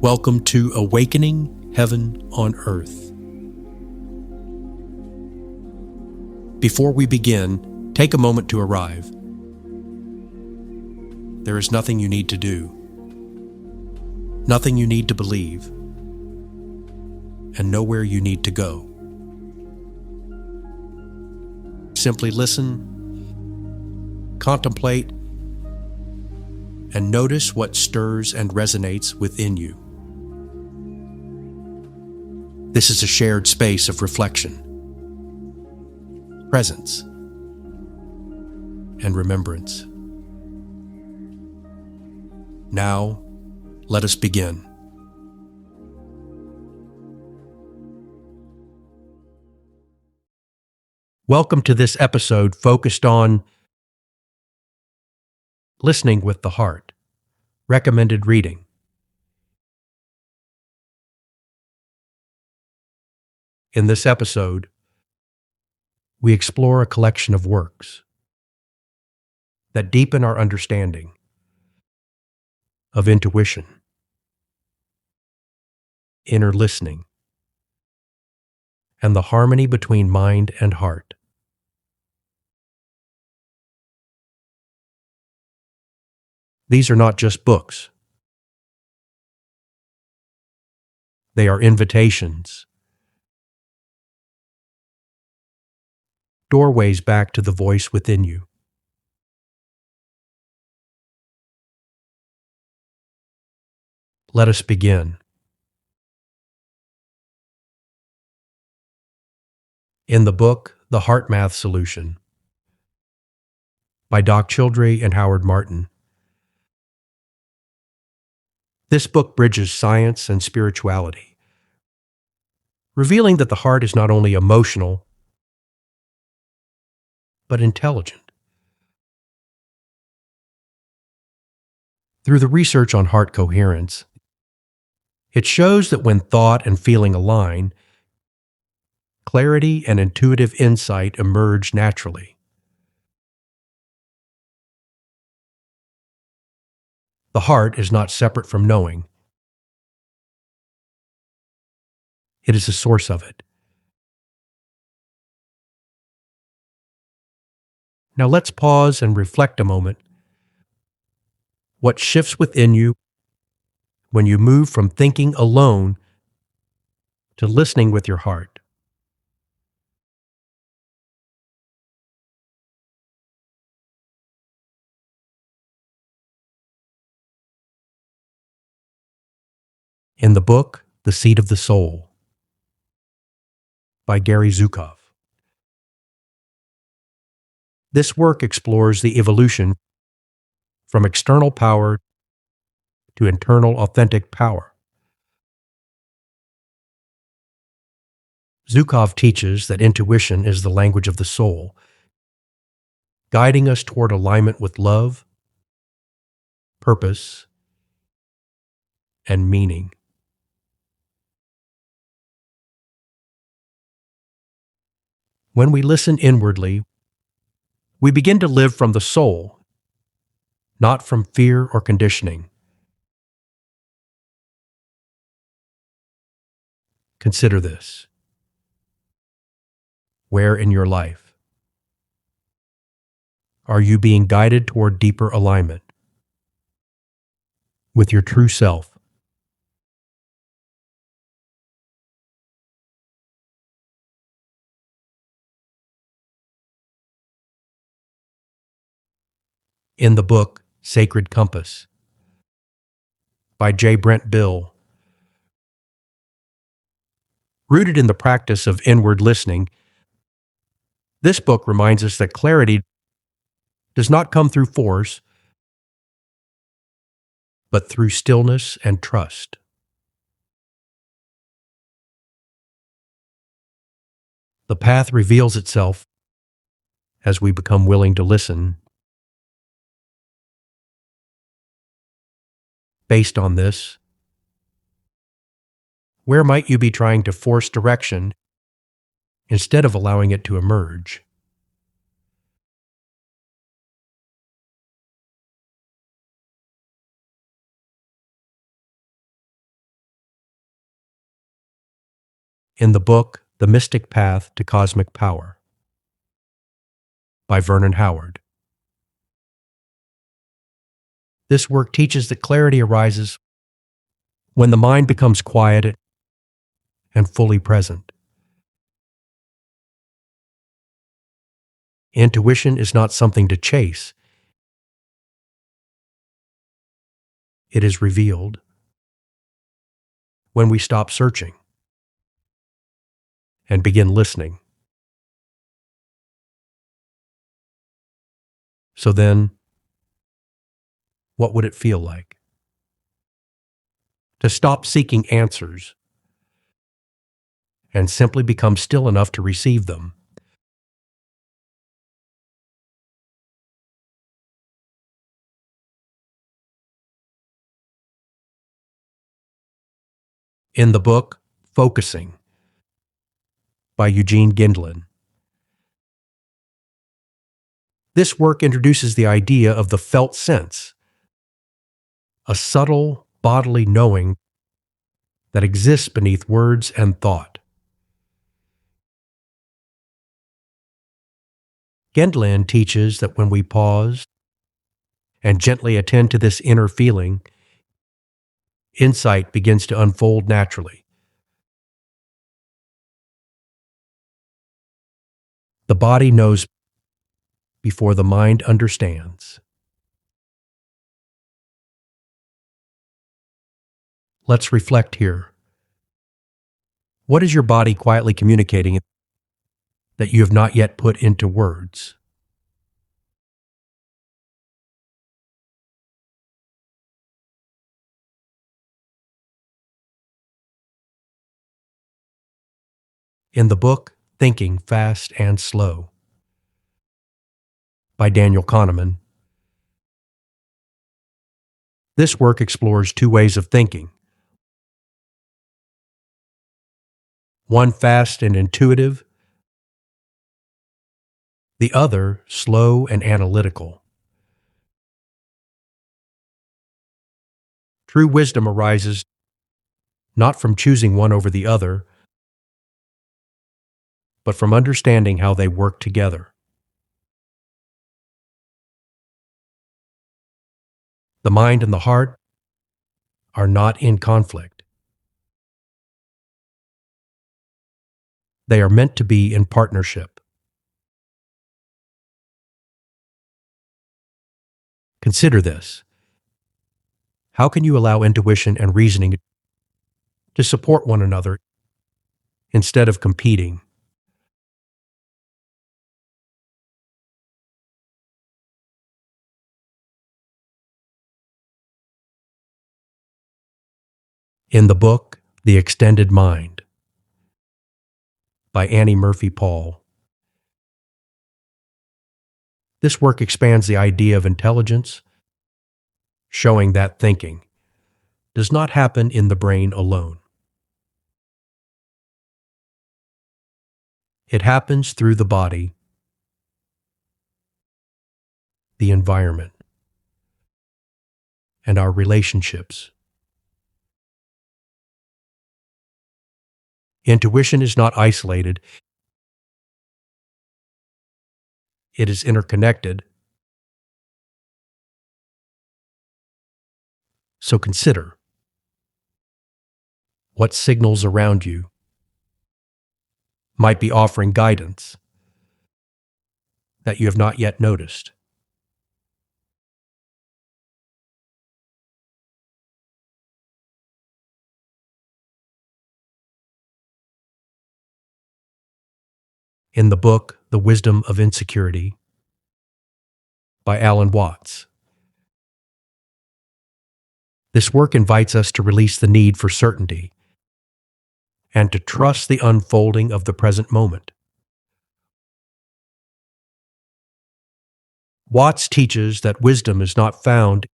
Welcome to Awakening Heaven on Earth. Before we begin, take a moment to arrive. There is nothing you need to do, nothing you need to believe, and nowhere you need to go. Simply listen, contemplate, and notice what stirs and resonates within you. This is a shared space of reflection, presence, and remembrance. Now, let us begin. Welcome to this episode focused on listening with the heart. Recommended reading. In this episode, we explore a collection of works that deepen our understanding of intuition, inner listening, and the harmony between mind and heart. These are not just books. They are invitations, doorways back to the voice within you. Let us begin. In the book, The Heart Math Solution, by Doc Childre and Howard Martin. This book bridges science and spirituality, revealing that the heart is not only emotional, but intelligent. Through the research on heart coherence, it shows that when thought and feeling align, clarity and intuitive insight emerge naturally. The heart is not separate from knowing. It is the source of it. Now let's pause and reflect a moment. What shifts within you when you move from thinking alone to listening with your heart? In the book, The Seat of the Soul, by Gary Zukav. This work explores the evolution from external power to internal authentic power. Zukav teaches that intuition is the language of the soul, guiding us toward alignment with love, purpose, and meaning. When we listen inwardly, we begin to live from the soul, not from fear or conditioning. Consider this. Where in your life are you being guided toward deeper alignment with your true self? In the book, Sacred Compass, by J. Brent Bill. Rooted in the practice of inward listening, this book reminds us that clarity does not come through force, but through stillness and trust. The path reveals itself as we become willing to listen. Based on this, where might you be trying to force direction instead of allowing it to emerge? in the book The Mystic Path to Cosmic Power by Vernon Howard. This work teaches that clarity arises when the mind becomes quiet and fully present. Intuition is not something to chase. It is revealed when we stop searching and begin listening. So then, what would it feel like? To stop seeking answers and simply become still enough to receive them. In the book Focusing by Eugene Gendlin. This work introduces the idea of the felt sense, a subtle bodily knowing that exists beneath words and thought. Gendlin teaches that when we pause and gently attend to this inner feeling, insight begins to unfold naturally. The body knows before the mind understands. Let's reflect here. What is your body quietly communicating that you have not yet put into words? In the book Thinking Fast and Slow by Daniel Kahneman, this work explores two ways of thinking. One fast and intuitive, the other slow and analytical. True wisdom arises not from choosing one over the other, but from understanding how they work together. The mind and the heart are not in conflict. They are meant to be in partnership. Consider this. How can you allow intuition and reasoning to support one another instead of competing? In the book The Extended Mind by Annie Murphy Paul, this work expands the idea of intelligence, showing that thinking does not happen in the brain alone. It happens through the body, the environment, and our relationships. Intuition is not isolated. It is interconnected. So consider what signals around you might be offering guidance that you have not yet noticed. In the book The Wisdom of Insecurity by Alan Watts, this work invites us to release the need for certainty and to trust the unfolding of the present moment. Watts teaches that wisdom is not found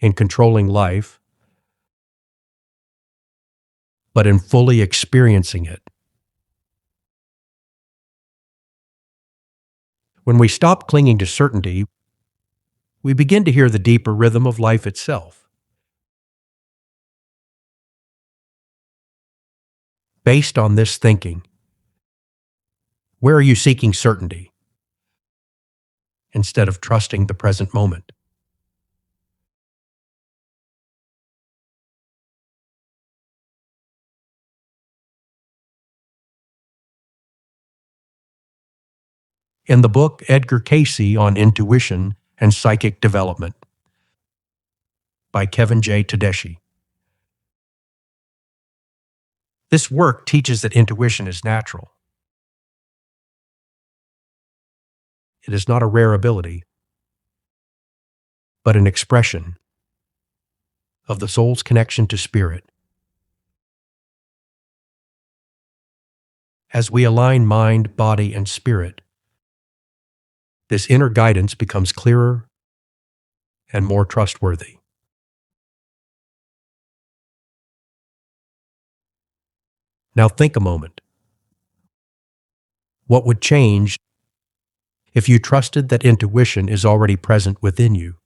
in controlling life, but in fully experiencing it. When we stop clinging to certainty, we begin to hear the deeper rhythm of life itself. Based on this thinking, where are you seeking certainty instead of trusting the present moment? In the book Edgar Cayce on Intuition and Psychic Development by Kevin J. Tedeschi, this work teaches that intuition is natural. It is not a rare ability, but an expression of the soul's connection to spirit. As we align mind, body, and spirit, this inner guidance becomes clearer and more trustworthy. Now think a moment. What would change if you trusted that intuition is already present within you?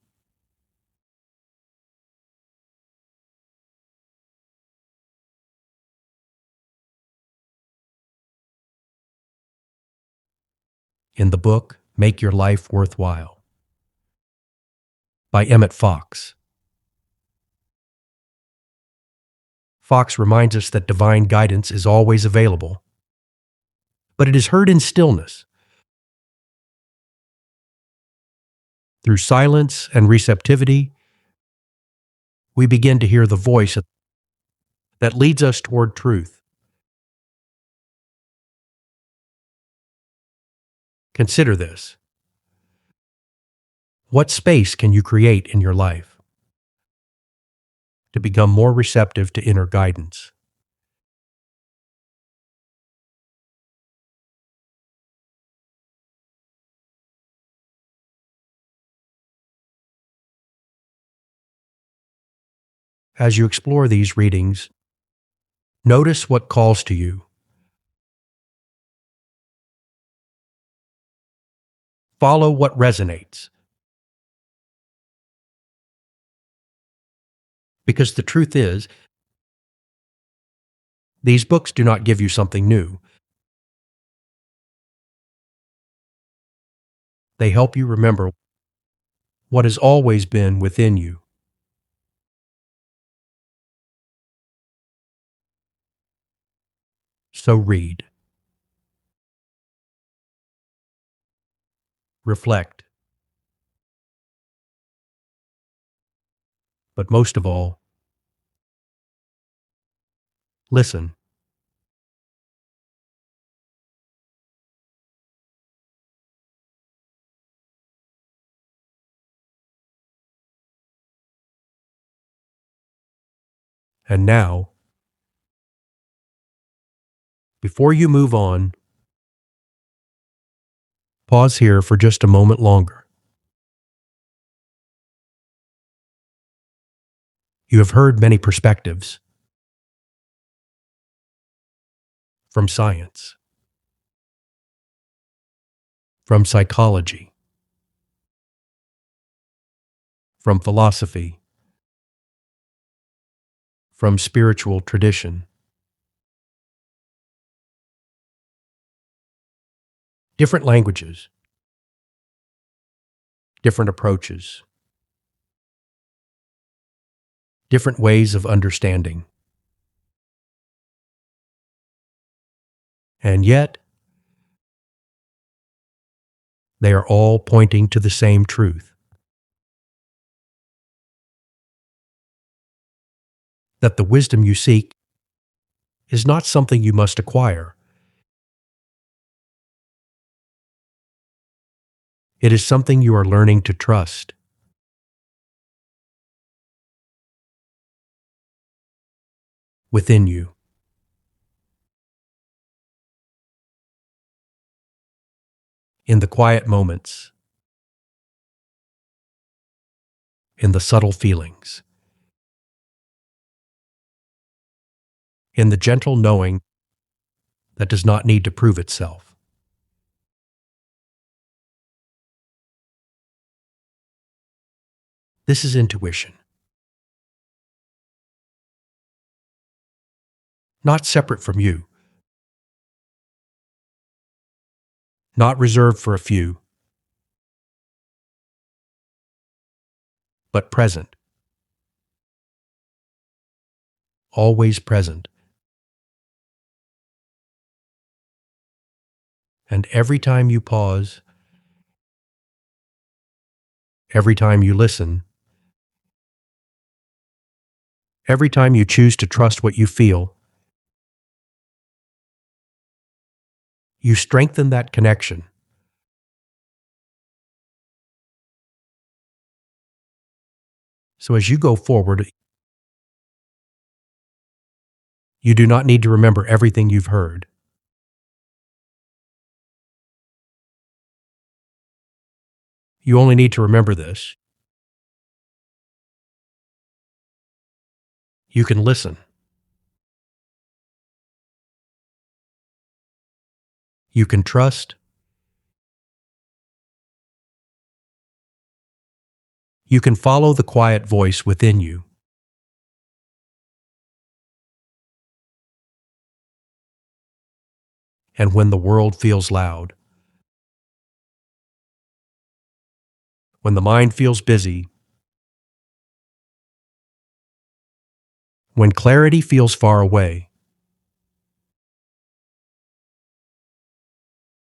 In the book Make Your Life Worthwhile by Emmett Fox, Fox reminds us that divine guidance is always available, but it is heard in stillness. Through silence and receptivity, we begin to hear the voice that leads us toward truth. Consider this. What space can you create in your life to become more receptive to inner guidance? As you explore these readings, notice what calls to you. Follow what resonates. Because the truth is, these books do not give you something new. They help you remember what has always been within you. So read, reflect, but most of all, listen. And now, before you move on, pause here for just a moment longer. You have heard many perspectives from science, from psychology, from philosophy, from spiritual tradition. Different languages, different approaches, different ways of understanding. And yet, they are all pointing to the same truth. That the wisdom you seek is not something you must acquire. It is something you are learning to trust. Within you. In the quiet moments. In the subtle feelings. In the gentle knowing that does not need to prove itself. This is intuition. not separate from you, not reserved for a few, but present, always present. And every time you pause, every time you listen, every time you choose to trust what you feel, you strengthen that connection. So as you go forward, you do not need to remember everything you've heard. You only need to remember this. You can listen. You can trust. You can follow the quiet voice within you. And when the world feels loud, when the mind feels busy, when clarity feels far away,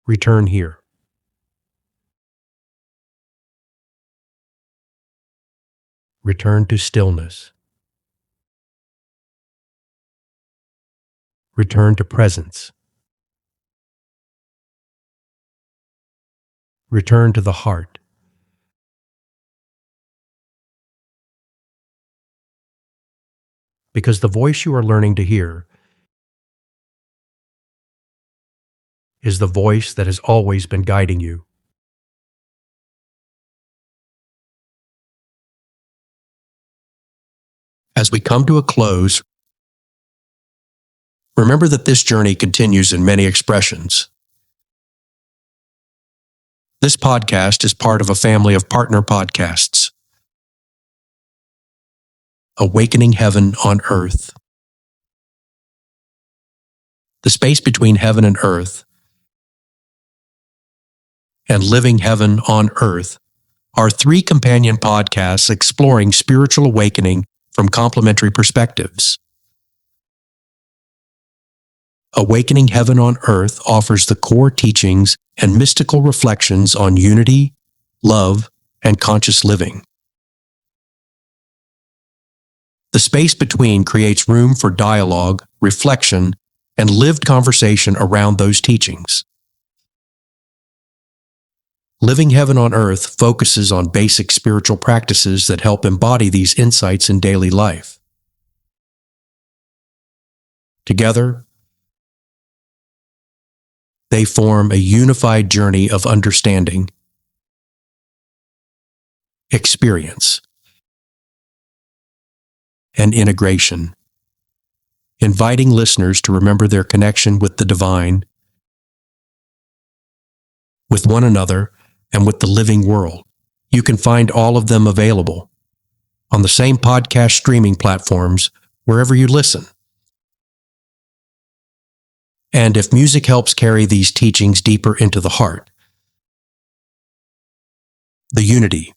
return here. Return to stillness. Return to presence. Return to the heart. Because the voice you are learning to hear is the voice that has always been guiding you. As we come to a close, remember that this journey continues in many expressions. This podcast is part of a family of partner podcasts. Awakening Heaven on Earth. The space between heaven and earth and Living Heaven on Earth are 3 companion podcasts exploring spiritual awakening from complementary perspectives. Awakening Heaven on Earth offers the core teachings and mystical reflections on unity, love, and conscious living. The space between creates room for dialogue, reflection, and lived conversation around those teachings. Living Heaven on Earth focuses on basic spiritual practices that help embody these insights in daily life. Together, they form a unified journey of understanding, experience, and integration, inviting listeners to remember their connection with the divine, with one another, and with the living world. You can find all of them available on the same podcast streaming platforms wherever you listen. And if music helps carry these teachings deeper into the heart, the Unity,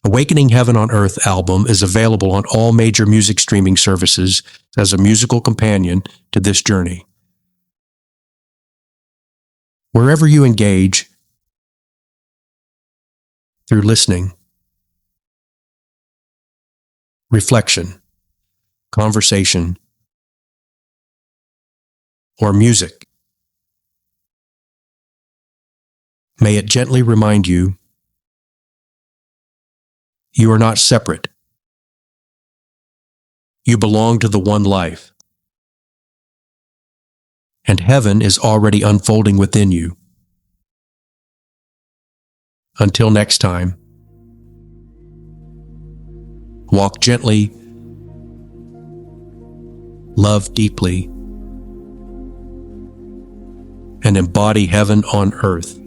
Awakening Heaven on Earth album is available on all major music streaming services as a musical companion to this journey. Wherever you engage, through listening, reflection, conversation, or music, may it gently remind you you are not separate. You belong to the one life. And heaven is already unfolding within you. Until next time, walk gently, love deeply, and embody heaven on earth.